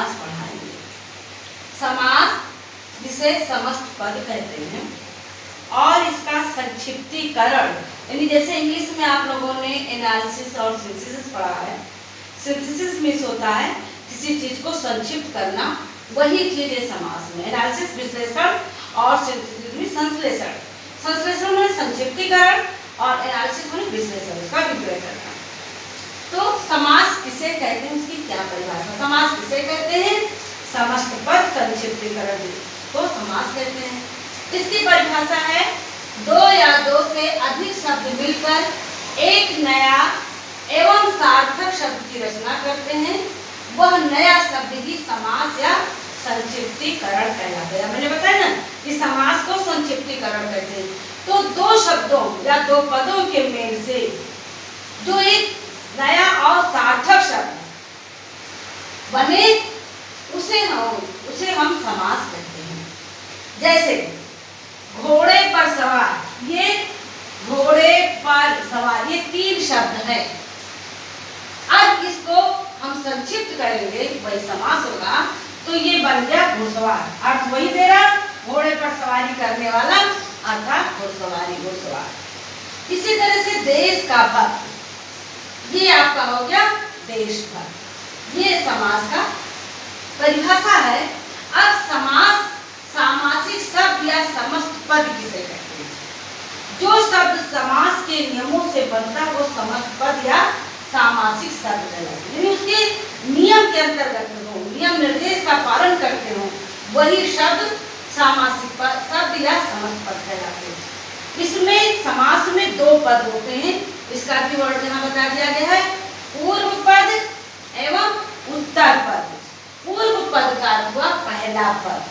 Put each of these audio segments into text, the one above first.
समास पढ़ाएंगे। समास जिसे समस्त पद कहते हैं और इसका संक्षिप्तीकरण, यानी जैसे इंग्लिश में आप लोगों ने एनालिसिस और सिंथेसिस पढ़ा है। सिंथेसिस मीन्स होता है किसी चीज को संक्षिप्त करना, वही चीज है समास में। एनालिसिस विश्लेषण और सिंथेसिस में संश्लेषण। संश्लेषण में संक्षिप्तीकरण और एनालिसिस में विश्लेषण, इसका विग्रह करना। तो समास किसे कहते हैं, उसकी क्या परिभाषा? समास किसे कहते हैं? समस्त पद संक्षिप्तीकरण को समास कहते हैं। इसकी परिभाषा है दो या दो से अधिक शब्द मिलकर एक नया एवं सार्थक शब्द की रचना करते हैं, वह नया शब्द ही समास या संक्षिप्तीकरण कहलाता है। मैंने बताया ना कि समास को संक्षिप्तीकरण कहते हैं। तो दो शब्दों या दो पदों के मेल से जो एक नया और सार्थक शब्द बने उसे हम समास कहते हैं। जैसे घोड़े पर सवार, ये घोड़े पर सवार, ये तीन शब्द है। अब इसको हम संक्षिप्त करेंगे, वही समास होगा, तो ये बन गया घुड़सवार। अर्थ वही दे रहा, घोड़े पर सवारी करने वाला अर्थात घुड़सवारी, घुड़सवार। इसी तरह से देश का भक्त, ये आपका हो गया देशभक्त। ये समास का परिभाषा है। अब समास सामासिक शब्द या समस्त पद किसे कहते हैं? जो शब्द समास के नियमों से बनता है वो समस्त पद या सामासिक शब्द कहलाते हैं। उसके नियम के अंतर्गत हो, नियम निर्देश का पालन करते हो, वही शब्द सामासिक शब्द या समस्त पद कहलाते हैं। इसमें समास में दो पद होते हैं, इसका भी वर्ड यहाँ बता दिया गया है, पूर्व पद एवं उत्तर पद। पूर्व पद का अर्थ हुआ पहला पद,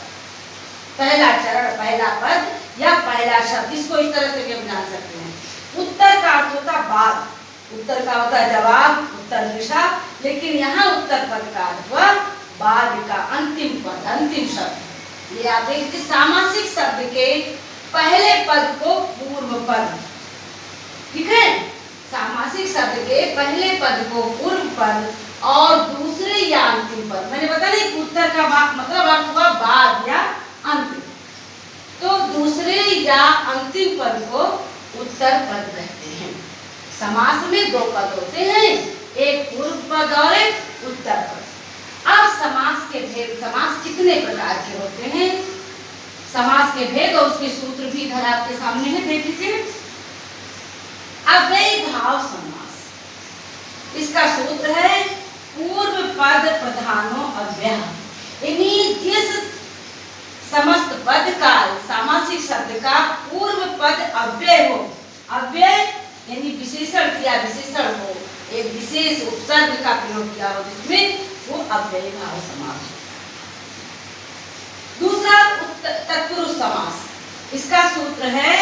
पहला चरण, पहला पद या पहला शब्द, इसको इस तरह से भी हम जान सकते हैं। उत्तर का अर्थ होता बाद, उत्तर का होता है जवाब, उत्तर दिशा, लेकिन यहाँ उत्तर पद का अर्थ हुआ बाद का अंतिम पद, अंतिम शब्द। ये आप देखिए सामासिक शब्द के पहले पद को पूर्व पद, ठीक है? सामासिक शब्द के पहले पद को पूर्व पद और दूसरे या अंतिम पद, मैंने बताया ना उत्तर का मतलब अर्थ हुआ बाद या अंतिम, तो दूसरे या अंतिम पद को उत्तर पद कहते हैं। समास में दो पद होते हैं, एक पूर्व पद और एक उत्तर पद। अब समास के भेद, समास कितने प्रकार के होते हैं? समास के भेद और उसके सूत्र भी इधर आपके सामने है, देख लीजिए। अव्ययीभाव समास, इसका सूत्र है पूर्व पद प्रधानो अव्यय, यानी जिस समस्त पद का सामासिक शब्द का पूर्व पद अव्यय हो, अव्यय यानी विशेषण किया, विशेषण हो, एक विशेष उपसर्ग का प्रयोग किया हो जिसमें वो अव्ययीभाव समास हो। दूसरा तत्पुरुष समास, इसका सूत्र है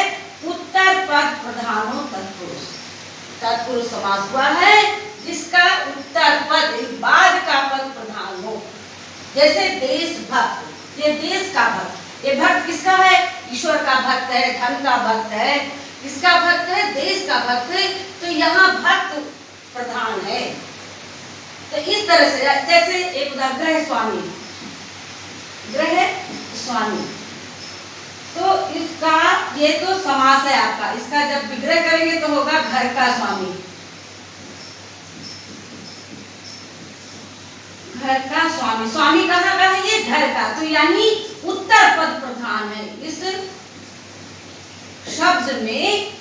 उत्तर पद प्रधानो तत्पुरुष। तत्पुरुष समास हुआ है जिसका उत्तर पद बाद का पद प्रधान हो। जैसे देशभक्त, ये देश का भक्त, ये भक्त किसका है? ईश्वर का भक्त है, धन का भक्त है, किसका भक्त है? देश का भक्त है, तो यहाँ भक्त प्रधान है। तो इस तरह से जैसे एक उदाहरण ग्रह स्वामी, ग्रह स्वामी, तो इसका ये तो समास है आपका, इसका जब विग्रह करेंगे तो होगा घर का स्वामी, घर का स्वामी। स्वामी कहाँ का है? ये घर का, तो यानी उत्तर पद प्रधान है। इस शब्द में,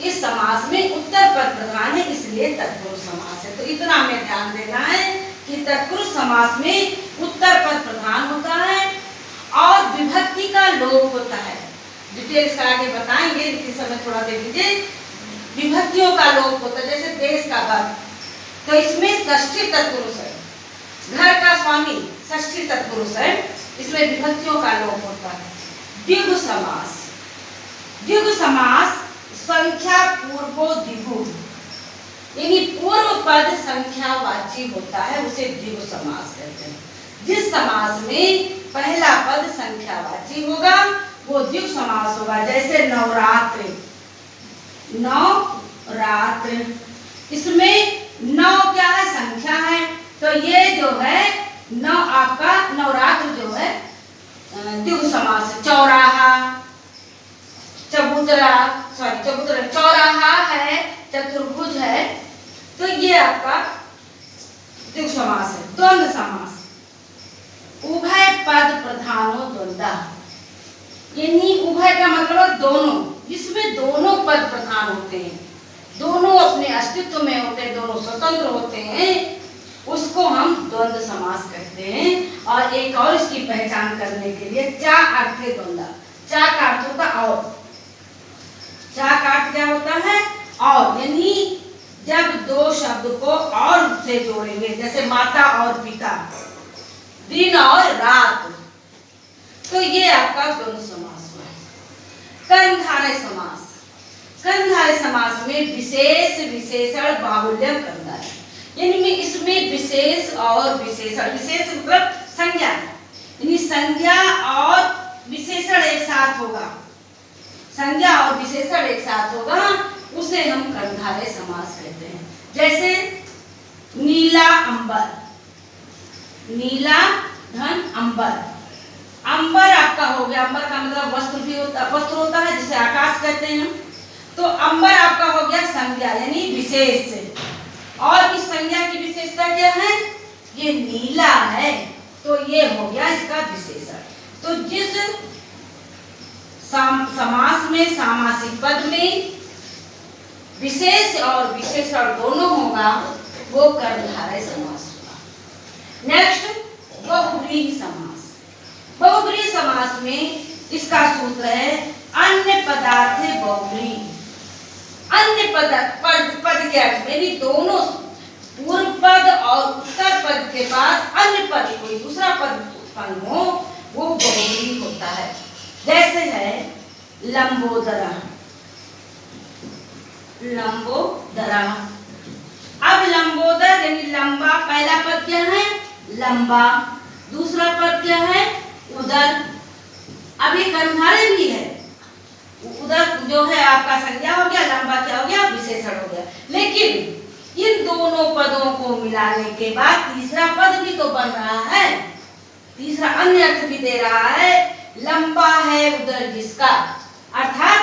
इस समास में उत्तर पद प्रधान है, इसलिए तत्पुरुष समास है। तो इतना हमें ध्यान देना है कि तत्पुरुष समास में उत्तर पद प्रधान होता है और विभक्ति का लोप होता है। डिटेल्स का आगे बताएंगे, लेकिन समय थोड़ा दे दीजिए। विभक्तियों का लोप होता है, जैसे देश का भक्त, तो इसमें षष्ठी तत्पुरुष है। घर का स्वामी षष्ठी तत्पुरुष है, इसमें विभक्तियों का लोप होता है। द्विगु समास, द्विगु समास संख्या पूर्वो द्विगु, यानी पूर्व पद संख्यावाची होता है, उसे द्विगु समास कहते हैं। जिस समास में पहला पद संख्यावाची होगा वो द्विगु समास होगा। जैसे नवरात्र, नवरात्र, इसमें नौ क्या है? संख्या है, तो ये जो है नौ आपका आपका द्विगु समास है। द्वंद्व समास, उभय पद प्रधानो द्वंद्वा, यानी उभय का मतलब दोनों, जिसमें दोनों पद प्रधान होते हैं, दोनों अपने अस्तित्व में होते हैं, दोनों स्वतंत्र होते हैं, उसको हम द्वंद्व समास कहते हैं। और एक और इसकी पहचान करने के लिए चा अर्थ है द्वंद्व। चा का अर्थ होता है और, चा का अर्थ क्या होता है और, यानी जब दो शब्द को और से जोड़ेंगे, जैसे माता और पिता, दिन और रात, तो ये आपका द्वंद्व समास हुआ। कर्मधारय समास, कर्मधारय समास में विशेष विशेषण बाहुल्यम करना है, यानी इसमें विशेष और विशेषण, विशेष मतलब संज्ञा, यानी संज्ञा और विशेषण एक साथ होगा, संज्ञा और विशेषण एक साथ होगा, उसे हम कर्मधारय समास कहते हैं। जैसे नीला अंबर, नीला धन अंबर, अंबर आपका हो गया, अंबर का मतलब वस्त्र भी होता, वस्त्र होता है जिसे आकाश कहते हैं हम, तो अंबर आपका हो गया संज्ञा यानी विशेष। और इस संज्ञा की विशेषता क्या है, ये नीला है, तो ये हो गया इसका विशेषण। तो जिस समास में, सामासिक पद में विशेष और विशेषण दोनों होगा, वो कर्मधारय समास होगा। नेक्स्ट बहुब्रीहि समास, बहुब्रीहि समास में इसका सूत्र है अन्य पदार्थे बहुब्रीहि। अन्य पद के अर्थ में भी दोनों पूर्व पद और उत्तर पद के बाद अन्य पद, कोई दूसरा पद उत्पन्न हो, वो बहुब्रीहि होता है। जैसे है लंबोदरा, लंबोदरा। अब लंबोदर यानी लंबा, पहला पद क्या है लंबा, दूसरा पद क्या है उदर। अब ये कर्मधारय भी है, उदर जो है आपका संज्ञा हो गया, लंबा क्या हो गया विशेषण हो गया। लेकिन इन दोनों पदों को मिलाने के बाद तीसरा पद भी तो बन रहा है, तीसरा अन्य अर्थ भी दे रहा है, लंबा है उदर जिसका, अर्थात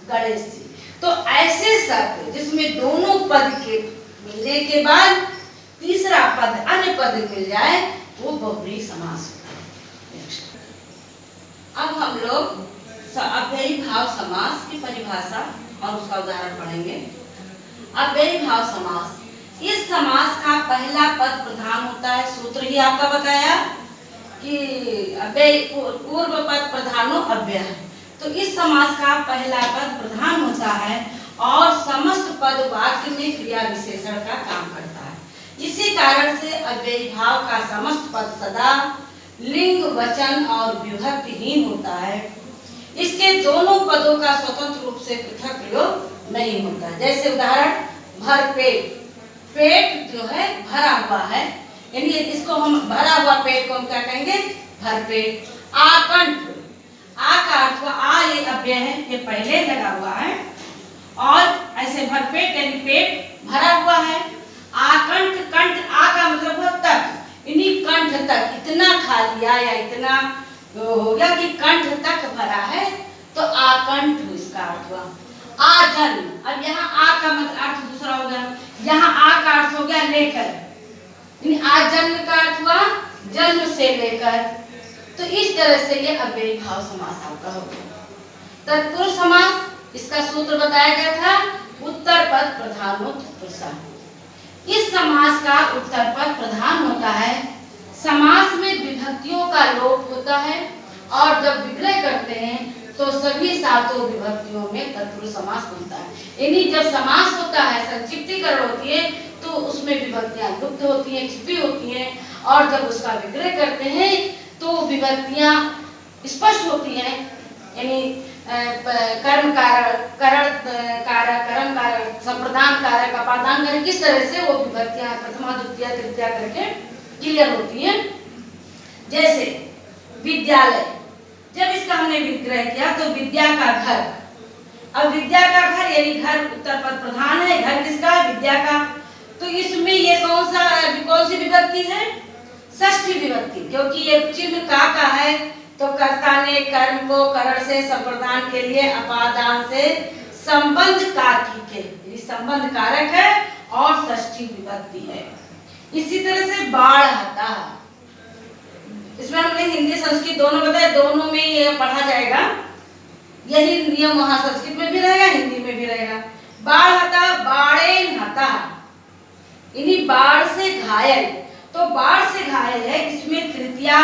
गणेश जी। तो ऐसे शब्द जिसमें दोनों पद के मिलने के बाद तीसरा पद अन्य पद मिल जाए, वो बहुब्रीहि समास होता है। अब हम लोग अव्ययी भाव समास की परिभाषा और उसका उदाहरण पढ़ेंगे। अव्ययी भाव समास, इस समास का पहला पद प्रधान होता है, सूत्र ही आपका बताया कि अव्यय पूर्व पद प्रधानो अव्यय, तो इस समास का पहला पद प्रधान होता है और समस्त पद वाक्य में क्रिया विशेषण का काम करता है। इसी कारण से अव्ययी भाव का समस्त पद सदा लिंग, वचन और विभक्तिहीन होता है। इसके दोनों पदों का स्वतंत्र रूप से पृथक प्रयोग नहीं होता। जैसे उदाहरण भरपेट, पेट जो है भरा हुआ है, यानी इसको हम भरा हुआ पेट को हम क्या कहेंगे भरपेट। आकंठ, आ का अर्थ हुआ, आ ये अव्यय है, ये पहले लगा हुआ है, और ऐसे भरपेट यानी पेट भरा हुआ है। आकंठ, कंठ, आ का मतलब हुआ तक, यानी कंठ तक, इतना खा लिया या इतना हो गया कि कंठ तक भरा है, तो आकंठ इसका अर्थ हुआ। आजन्म, अब यहाँ आ का मतलब अर्थ दूसरा हो गया, यहाँ आ का अर्थ हो गया लेकर, यानी आजन्म का अर्थ हुआ जन्म से लेकर। तो इस तरह से ये अव्ययी भाव समास आपका हो गया। तत्पुरुष समास, इसका सूत्र बताया गया था उत्तर पद प्रधानो तत्पुरुषा। इस समास का उत्तर पद प्रधान होता है, समास में विभक्तियों का लोप होता है, और जब विग्रह करते हैं तो सभी सातों विभक्तियों में तत्पुरुष समास बनता है। यानी जब समास होता है, संक्षिप्तीकरण होती है, तो उसमें विभक्तियां लुप्त होती हैं, छिपी होती हैं, और जब उसका विग्रह करते हैं तो विभक्तियां स्पष्ट होती हैं, यानी कर्म कारक, करण कारक, कर्म कारक, संप्रदान कारक, अपादान कारक, किस तरह से वो विभक्तियां प्रथमा, द्वितीय, तृतीया करके क्लियर होती हैं। जैसे विद्यालय, जब इसका हमने विग्रह किया तो विद्या का घर, अब विद्या का घर यानी घर उत्तर पद प्रधान है, घर किसका विद्या का, तो इसमें ये कौन सी विभक्ति है षष्ठी विभक्ति, क्योंकि ये चिन्ह का है, तो कर्ता ने कर्म को करण से संप्रदान के लिए अपादान से संबंध कारक के, संबंध कारक है और षष्ठी विभक्ति है। इसी तरह से बाढ़हता, इसमें हमने हिंदी संस्कृत दोनों बताया, दोनों में ये पढ़ा जाएगा, यही नियम वहां संस्कृत में भी रहेगा हिंदी में भी रहेगा। बाढ़हता बाढ़ेन हता, इन्हीं बाढ़ से घायल, तो बाढ़ से घायल है, इसमें तृतीया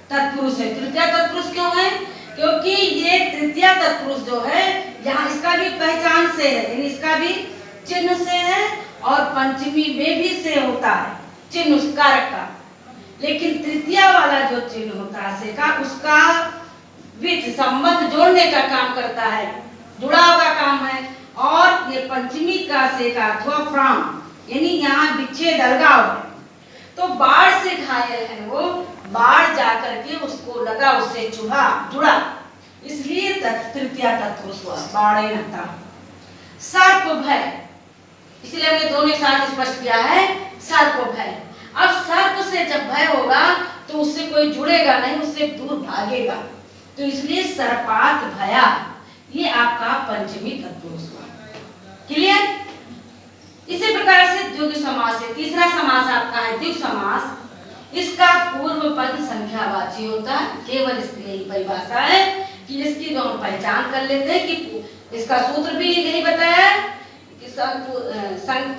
तत्पुरुष है। तृतीया तत्पुरुष क्यों है? क्योंकि ये तृतीया तत्पुरुष जो है यहाँ इसका भी पहचान से है, यानी इसका भी चिन्ह से है और पंचमी में भी से होता है चिन्ह उस कारक का, लेकिन तृतीया वाला जो चिन्ह होता है से का, उसका विच संबंध जोड़ने का काम करता है, जुड़ाव का काम है। और ये पंचमी का से का अथवा फ्राम, यानी यहाँ विच्छेद अलगाव है। तो बाढ़ से घायल है वो, बाढ़ जाकर के उसको लगा, उससे जुड़ा, इसलिए तृतीया तत्पुरुष हुआ बाढ़ेनता। सर्प भय, इसलिए हमने दोनों के साथ स्पष्ट किया है सर्प भय। अब सर्प से जब भय होगा तो उससे कोई जुड़ेगा नहीं, उससे दूर भागेगा, तो इसलिए सर्पात भया, ये आपका पंचमी तत्पुरुष हुआ। क्लियर? इसी प्रकार से द्विगु समास है। तीसरा समास आपका है द्विगु समास। इसका पूर्व पद संख्यावाची होता है, केवल इसकी यही परिभाषा है कि इसकी जो हम पहचान कर लेते हैं कि इसका सूत्र भी यही बताया है कि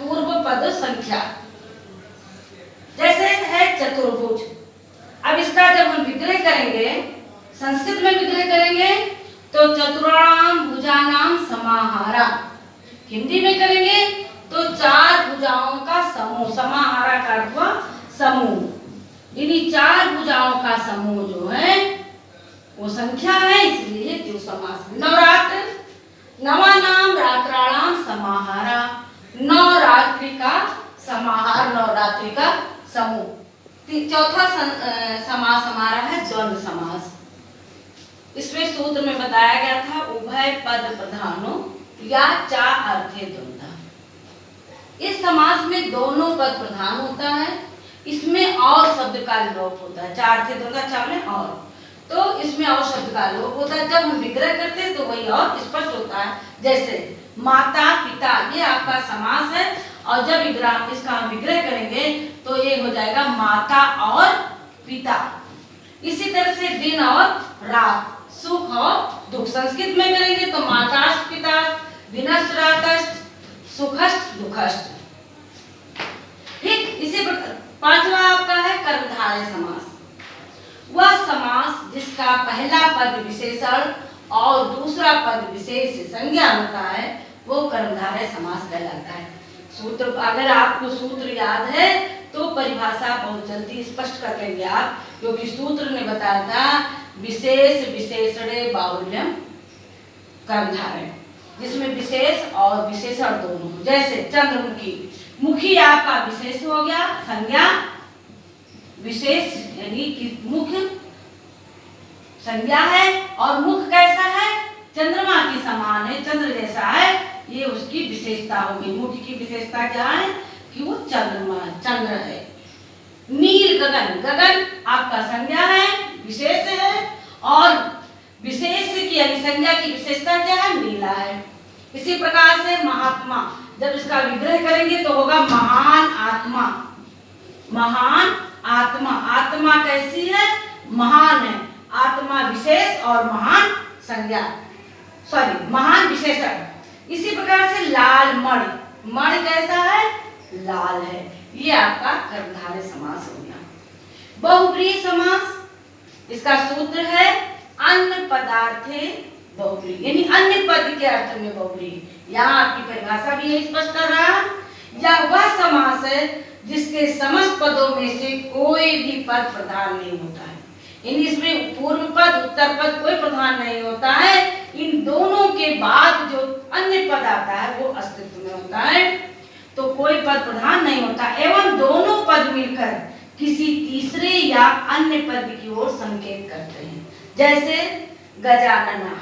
पूर्व पद संख्या, जैसे है चतुर्भुज। अब इसका जब हम विग्रह करेंगे, संस्कृत में विग्रह करेंगे तो चतुराणाम भुजानाम समाहारा, हिंदी में करेंगे तो चार भुजाओं का समूह, समाहारा का अर्थ हुआ समूह, इन्हीं चार भुजाओं का समूह जो है वो संख्या है, इसलिए द्विगु समास। नवरात्र, नवानाम रात्राणाम समाहारा, नवरात्रि का समाहार, नवरात्रि का समूह। चौथा समास हमारा है द्वंद्व समास। इसमें सूत्र में बताया गया था उभय पद प्रधानो या चा अर्थे द्वंद्व। इस समास में दोनों पद प्रधान होता है, इसमें और शब्द का लोप होता है। चार अर्थे द्वंद्व, चा में और, तो इसमें और शब्द का लोप होता है। जब हम विग्रह करते हैं तो वही और स्पष्ट होता है। जैसे माता पिता, ये आपका समास है, और जब इसका हम विग्रह करेंगे तो ये हो जाएगा माता और पिता। इसी तरह से दिन और रात, सुख और दुख, संस्कृत में करेंगे तो माताश्च पिताश्च, दिनश्च रातश्च, सुखश्च दुखश्च। ठीक, इसी प्रकार पांचवा आपका है कर्मधारय समास। वह समास जिसका पहला पद विशेषण और दूसरा पद विशेष संज्ञा होता है वो कर्मधारय समास कहलाता है। सूत्र, अगर आपको सूत्र याद है तो परिभाषा बहुत जल्दी स्पष्ट कर लेंगे आप, क्योंकि सूत्र ने बताया था विशेष विशेषणे बाहुल्यम कर्मधारय, जिसमें विशेष और विशेषण दोनों। जैसे चंद्रमुखी, मुखी आपका विशेष हो गया, संज्ञा विशेष यानी कि मुख संज्ञा है, और मुख कैसा है? चंद्रमा के समान है, चंद्र जैसा है, ये उसकी विशेषता होगी। मुख की विशेषता क्या है? कि वो चंद्रमा, चंद्र है। नील गगन, गगन आपका संज्ञा है, विशेष है, और विशेष की यानी संज्ञा की विशेषता क्या है? नीला है। इसी प्रकार से महात्मा, जब इसका विग्रह करेंगे तो होगा महान आत्मा, महान आत्मा। आत्मा कैसी है? महान है, आत्मा विशेष और महान संज्ञा, सॉरी महान विशेषण। इसी प्रकार से लाल मणि, मणि कैसा है? लाल है। ये आपका कर्मधारय समास हो गया। बहुब्रीहि समास, इसका सूत्र है अन्य पदार्थे बहुब्रीहि, यानी अन्य पद के अर्थ में बहुब्रीहि। यहाँ आपकी परिभाषा भी यही स्पष्ट कर रहा है। यह वह समास है जिसके समस्त पदों में से कोई भी पद प्रधान नहीं होता है, यानी इसमें पूर्व पद उत्तर पद कोई प्रधान नहीं होता है। इन दोनों के बाद जो अन्य पद आता है वो अस्तित्व में होता है, तो कोई पद प्रधान नहीं होता, एवं दोनों पद मिलकर किसी तीसरे या अन्य पद की ओर संकेत करते हैं। जैसे गजानना,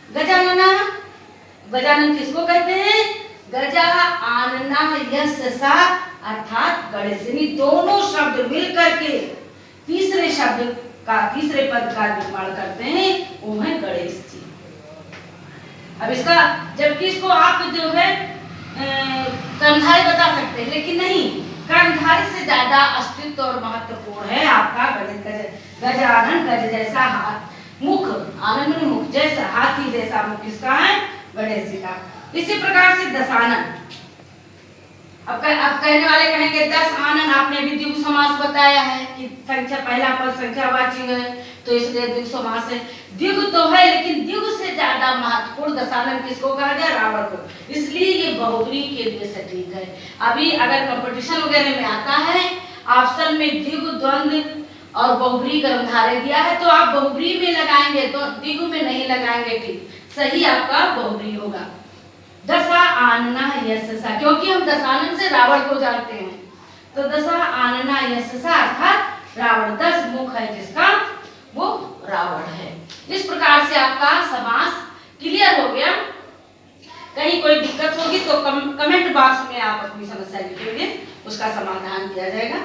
गजानना, गजानन किसको कहते हैं? गजा आनना यस्सा, अर्थात गणेश, यानी दोनों शब्द मिलकर के तीसरे शब्द का, तीसरे पद का निर्माण करते हैं, वो है गणेश जी। अब इसका, जबकि इसको आप जो है कर्मधारय बता सकते हैं, लेकिन नहीं, कर्मधारय से ज्यादा अस्तित्व और महत्वपूर्ण है आपका गणित का गजानन गज जैसा हाथ मुख, आनंद मुख जैसा हाथी जैसा मुख किसका है? गणेश जी का। इसी प्रकार से दशानन, अब कहने वाले कहेंगे 10 आनन, आपने भी द्विगु समास बताया है कि संख्या पहला पद संख्यावाची है तो इसलिए द्विगु समास है। द्विगु तो है लेकिन द्विगु से ज्यादा महत्वपूर्ण दशानन किसको कहा गया? रावण को, इसलिए ये बहुब्री के लिए सटीक है। अभी अगर कंपटीशन वगैरह में आता है ऑप्शन में द्विगु द्वंद्व और बहुब्री कर्मधारय दिया है तो आप बहुब्री में लगाएंगे तो द्विगु में नहीं लगाएंगे, ठीक, सही आपका बहुब्री होगा। दशा आनना यशसा, क्योंकि हम दशानन से रावण को जानते हैं तो दशा आनना यशसा अर्थात रावण, 10 मुख है जिसका वो रावण है। इस प्रकार से आपका समास क्लियर हो गया। कहीं कोई दिक्कत होगी तो कमेंट बॉक्स में आप अपनी समस्या लिखेंगे, उसका समाधान किया जाएगा।